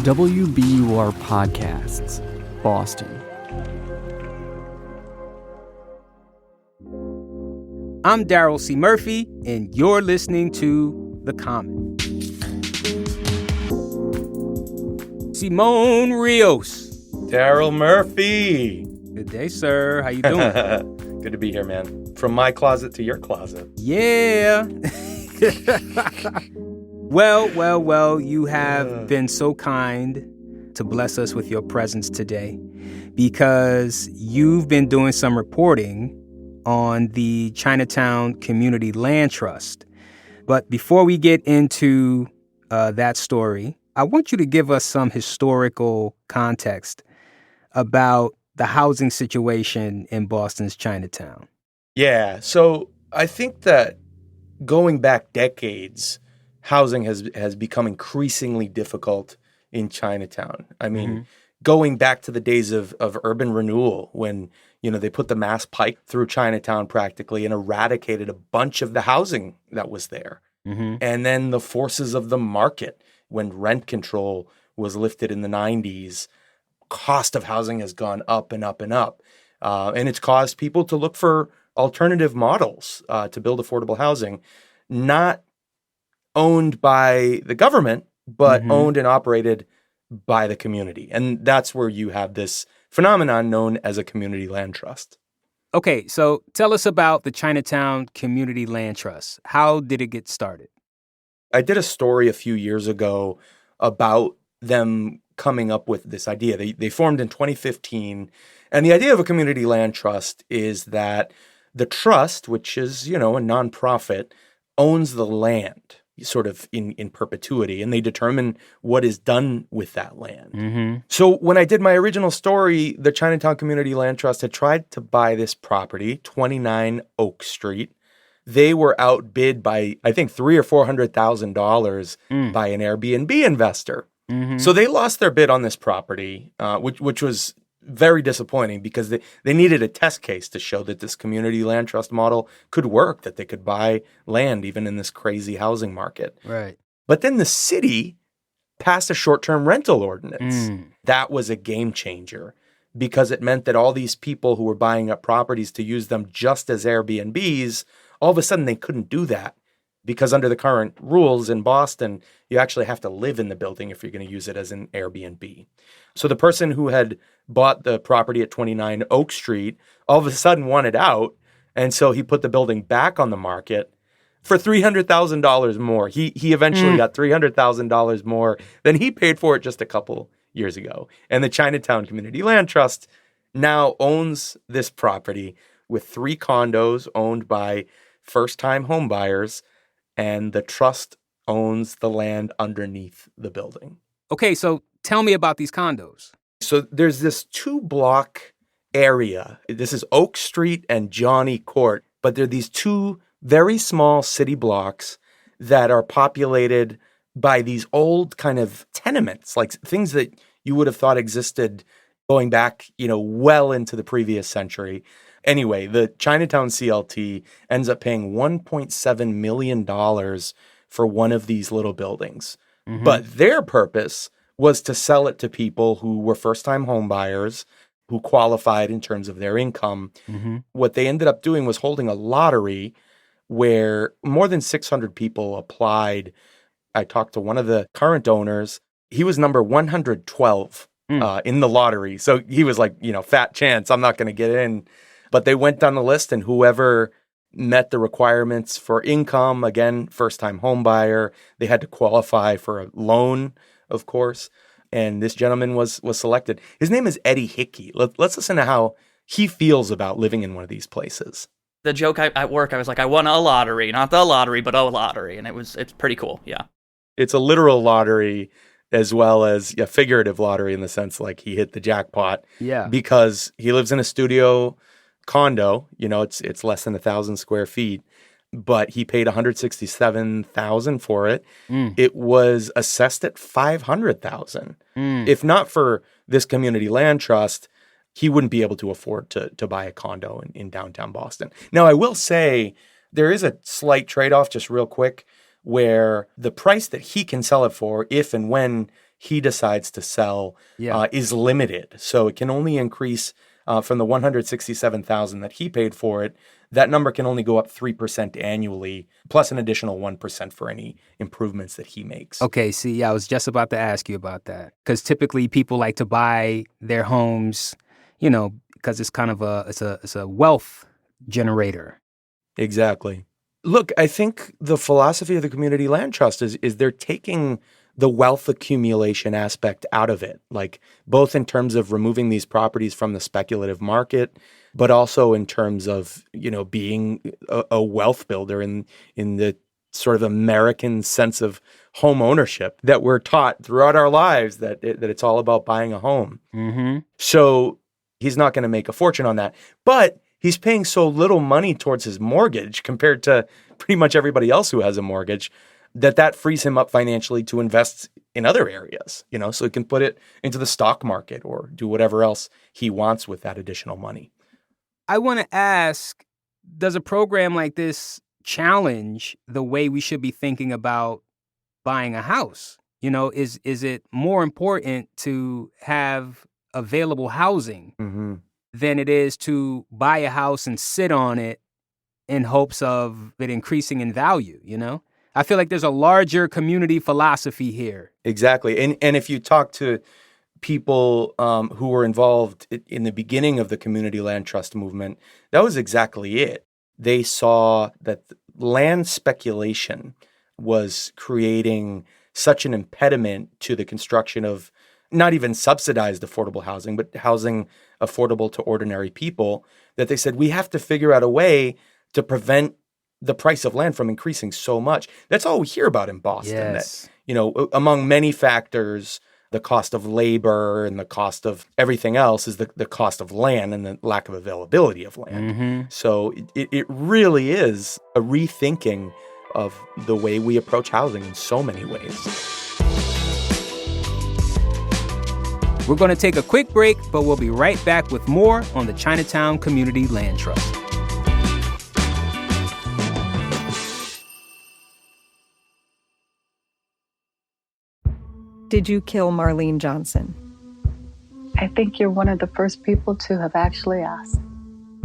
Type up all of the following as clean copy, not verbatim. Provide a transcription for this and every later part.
WBUR Podcasts, Boston. I'm Daryl C. Murphy, and you're listening to The Common. Simone Rios. Daryl Murphy. Good day, sir. How you doing? Good to be here, man. From my closet to your closet. Yeah. Well, you have been so kind to bless us with your presence today because you've been doing some reporting on the Chinatown Community Land Trust. But before we get into that story, I want you to give us some historical context about the housing situation in Boston's Chinatown. Yeah, so I think that going back decades, housing has become increasingly difficult in Chinatown. I mean, going back to the days of urban renewal when, they put the Mass Pike through Chinatown practically and eradicated a bunch of the housing that was there. And then the forces of the market when rent control was lifted in the 90s, cost of housing has gone up and up and up. And it's caused people to look for alternative models to build affordable housing, not owned by the government, but owned and operated by the community. And that's where you have this phenomenon known as a community land trust. Okay, so tell us about the Chinatown Community Land Trust. How did it get started? I did a story a few years ago about them coming up with this idea. They formed in 2015. And the idea of a community land trust is that the trust, which is, a nonprofit, owns the land sort of in perpetuity, and they determine what is done with that land. So when I did my original story, the Chinatown Community Land Trust had tried to buy this property, 29 Oak Street. They were outbid by, I think, $300,000 or $400,000 by an Airbnb investor. So they lost their bid on this property, which was very disappointing because they needed a test case to show that this community land trust model could work, that they could buy land even in this crazy housing market. Right. But then the city passed a short-term rental ordinance. That was a game changer because it meant that all these people who were buying up properties to use them just as Airbnbs, all of a sudden they couldn't do that because under the current rules in Boston, you actually have to live in the building if you're going to use it as an Airbnb. So the person who had bought the property at 29 Oak Street all of a sudden wanted out, and so he put the building back on the market for $300,000 more. He eventually got $300,000 more than he paid for it just a couple years ago. And the Chinatown Community Land Trust now owns this property with 3 condos owned by first-time home buyers, and the trust owns the land underneath the building. Okay, so tell me about these condos. So there's this 2-block area. This is Oak Street and Johnny Court, but there are these 2 very small city blocks that are populated by these old kind of tenements, like things that you would have thought existed going back, well into the previous century. Anyway, the Chinatown CLT ends up paying $1.7 million for one of these little buildings. But their purpose was to sell it to people who were first-time home buyers who qualified in terms of their income. What they ended up doing was holding a lottery where more than 600 people applied. I talked to one of the current owners. He was number 112 in the lottery. So he was like, fat chance, I'm not going to get in. But they went down the list, and whoever met the requirements for income, again, first-time home buyer, they had to qualify for a loan, of course. And this gentleman was selected. His name is Eddie Hickey. Let's listen to how he feels about living in one of these places. The joke at work, I was like, I won a lottery, not the lottery, but a lottery. And it's pretty cool. Yeah. It's a literal lottery as well as a figurative lottery in the sense like he hit the jackpot. Yeah. Because he lives in a studio condo, it's less than 1,000 square feet, but he paid $167,000 for it. It was assessed at $500,000. If not for this community land trust, he wouldn't be able to afford to buy a condo in downtown Boston. Now, I will say there is a slight trade-off, just real quick, where the price that he can sell it for, if and when he decides to sell Yeah. is limited. So it can only increase from the $167,000 that he paid for it. That number can only go up 3% annually, plus an additional 1% for any improvements that he makes. Okay, see, I was just about to ask you about that. Because typically people like to buy their homes, because it's kind of it's a wealth generator. Exactly. Look, I think the philosophy of the Community Land Trust is they're taking the wealth accumulation aspect out of it, like both in terms of removing these properties from the speculative market, but also in terms of, being a wealth builder in the sort of American sense of home ownership that we're taught throughout our lives, that it's all about buying a home. Mm-hmm. So he's not going to make a fortune on that. But he's paying so little money towards his mortgage compared to pretty much everybody else who has a mortgage that frees him up financially to invest in other areas, so he can put it into the stock market or do whatever else he wants with that additional money. I want to ask, does a program like this challenge the way we should be thinking about buying a house? Is it more important to have available housing than it is to buy a house and sit on it in hopes of it increasing in value, I feel like there's a larger community philosophy here. Exactly. And if you talk to people who were involved in the beginning of the Community Land Trust movement, that was exactly it. They saw that land speculation was creating such an impediment to the construction of not even subsidized affordable housing, but housing affordable to ordinary people, that they said, we have to figure out a way to prevent the price of land from increasing so much. That's all we hear about in Boston. Yes. That, among many factors, the cost of labor and the cost of everything else is the cost of land and the lack of availability of land. Mm-hmm. So it really is a rethinking of the way we approach housing in so many ways. We're going to take a quick break, but we'll be right back with more on the Chinatown Community Land Trust. Did you kill Marlene Johnson? I think you're one of the first people to have actually asked.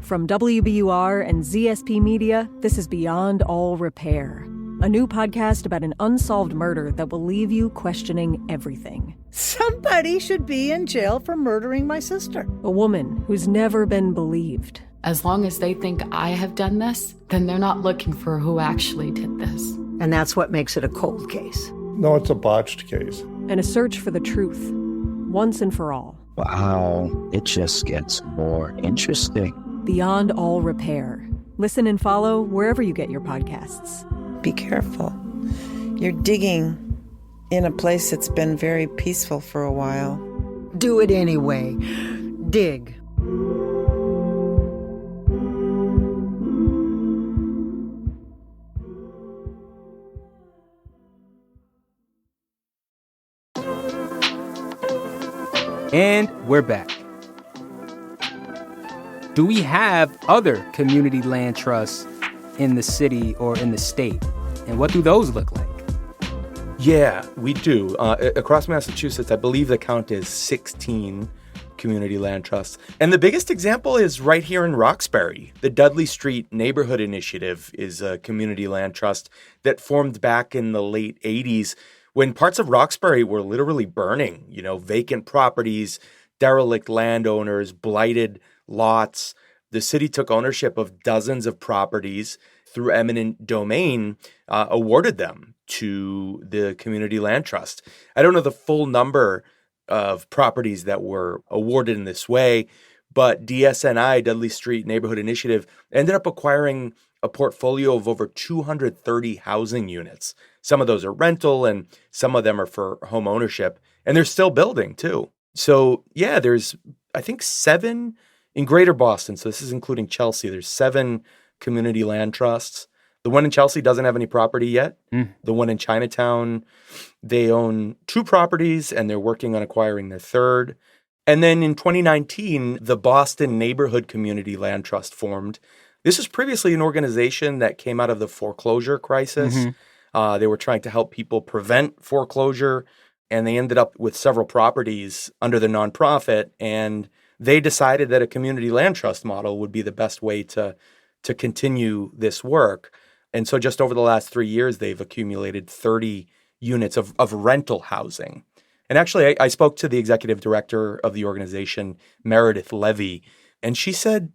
From WBUR and ZSP Media, this is Beyond All Repair, a new podcast about an unsolved murder that will leave you questioning everything. Somebody should be in jail for murdering my sister. A woman who's never been believed. As long as they think I have done this, then they're not looking for who actually did this. And that's what makes it a cold case. No, it's a botched case. And a search for the truth, once and for all. Wow, it just gets more interesting. Beyond All Repair. Listen and follow wherever you get your podcasts. Be careful. You're digging in a place that's been very peaceful for a while. Do it anyway. Dig. And we're back. Do we have other community land trusts in the city or in the state? And what do those look like? Yeah, we do. Across Massachusetts, I believe the count is 16 community land trusts. And the biggest example is right here in Roxbury. The Dudley Street Neighborhood Initiative is a community land trust that formed back in the late 80s when parts of Roxbury were literally burning, vacant properties, derelict landowners, blighted lots. The city took ownership of dozens of properties through eminent domain, awarded them to the Community Land Trust. I don't know the full number of properties that were awarded in this way, but DSNI, Dudley Street Neighborhood Initiative, ended up acquiring a portfolio of over 230 housing units. Some of those are rental and some of them are for home ownership, and they're still building too. So yeah, there's, I think, 7 in Greater Boston. So this is including Chelsea. There's 7 community land trusts. The one in Chelsea doesn't have any property yet. The one in Chinatown, they own 2 properties and they're working on acquiring their third. And then in 2019, the Boston Neighborhood Community Land Trust formed. This was previously an organization that came out of the foreclosure crisis. They were trying to help people prevent foreclosure. and they ended up with several properties under the nonprofit, and they decided that a community land trust model would be the best way to continue this work. And so just over the last 3 years, they've accumulated 30 units of rental housing. And actually, I spoke to the executive director of the organization, Meredith Levy, and she said,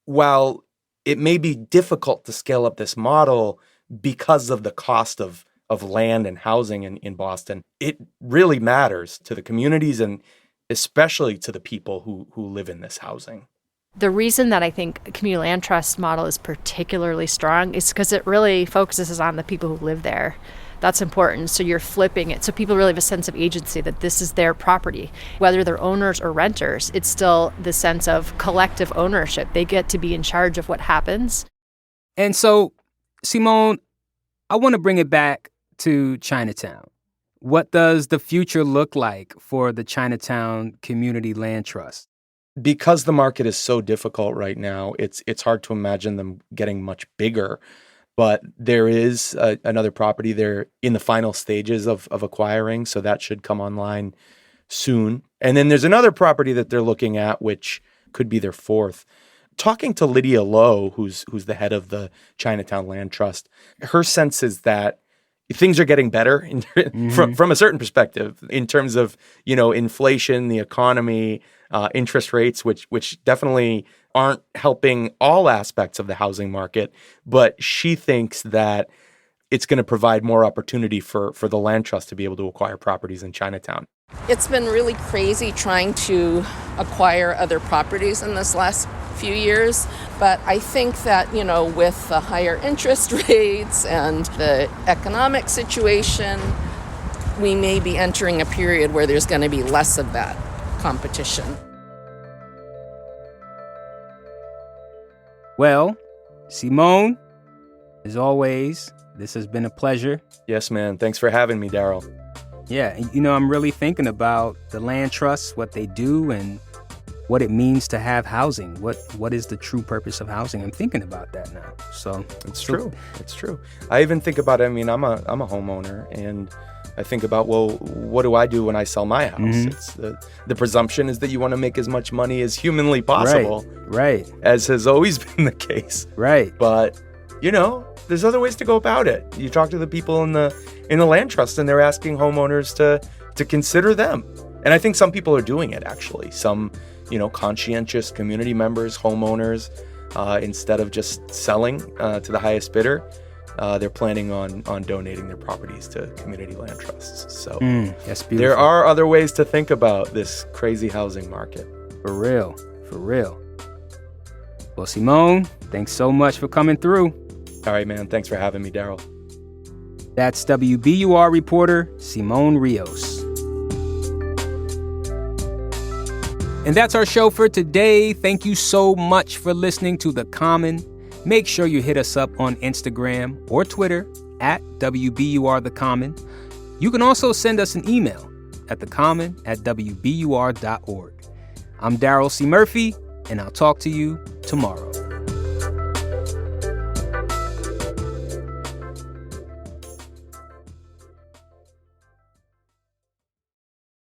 while it may be difficult to scale up this model because of the cost of land and housing in Boston, it really matters to the communities and especially to the people who live in this housing. The reason that I think a community land trust model is particularly strong is because it really focuses on the people who live there. That's important. So you're flipping it. So people really have a sense of agency that this is their property. Whether they're owners or renters, it's still the sense of collective ownership. They get to be in charge of what happens. And so, Simone, I want to bring it back to Chinatown. What does the future look like for the Chinatown Community Land Trust? Because the market is so difficult right now, it's hard to imagine them getting much bigger. But there is another property they're in the final stages of acquiring, so that should come online soon. And then there's another property that they're looking at, which could be their fourth. Talking to Lydia Lowe, who's the head of the Chinatown Land Trust, her sense is that things are getting better from a certain perspective in terms of, inflation, the economy, interest rates, which definitely aren't helping all aspects of the housing market. But she thinks that it's going to provide more opportunity for the land trust to be able to acquire properties in Chinatown. It's been really crazy trying to acquire other properties in this last few years. But I think that, with the higher interest rates and the economic situation, we may be entering a period where there's going to be less of that competition. Well, Simone, as always, this has been a pleasure. Yes, man. Thanks for having me, Daryl. Yeah, I'm really thinking about the land trusts, what they do, and what it means to have housing. What is the true purpose of housing? I'm thinking about that now. So it's true. It's true. I even think about it. I mean, I'm a homeowner, and I think about, well, what do I do when I sell my house? Mm-hmm. It's the presumption is that you want to make as much money as humanly possible. Right. As has always been the case. Right. But, there's other ways to go about it. You talk to the people in the land trust, and they're asking homeowners to consider them. And I think some people are doing it, actually. Some, conscientious community members, homeowners, instead of just selling to the highest bidder, they're planning on donating their properties to community land trusts. So that's beautiful. There are other ways to think about this crazy housing market. For real. Well, Simone, thanks so much for coming through. All right, man. Thanks for having me, Daryl. That's WBUR reporter Simone Rios. And that's our show for today. Thank you so much for listening to The Common. Make sure you hit us up on Instagram or Twitter at WBUR The Common. You can also send us an email at thecommon@wbur.org. I'm Daryl C. Murphy, and I'll talk to you tomorrow.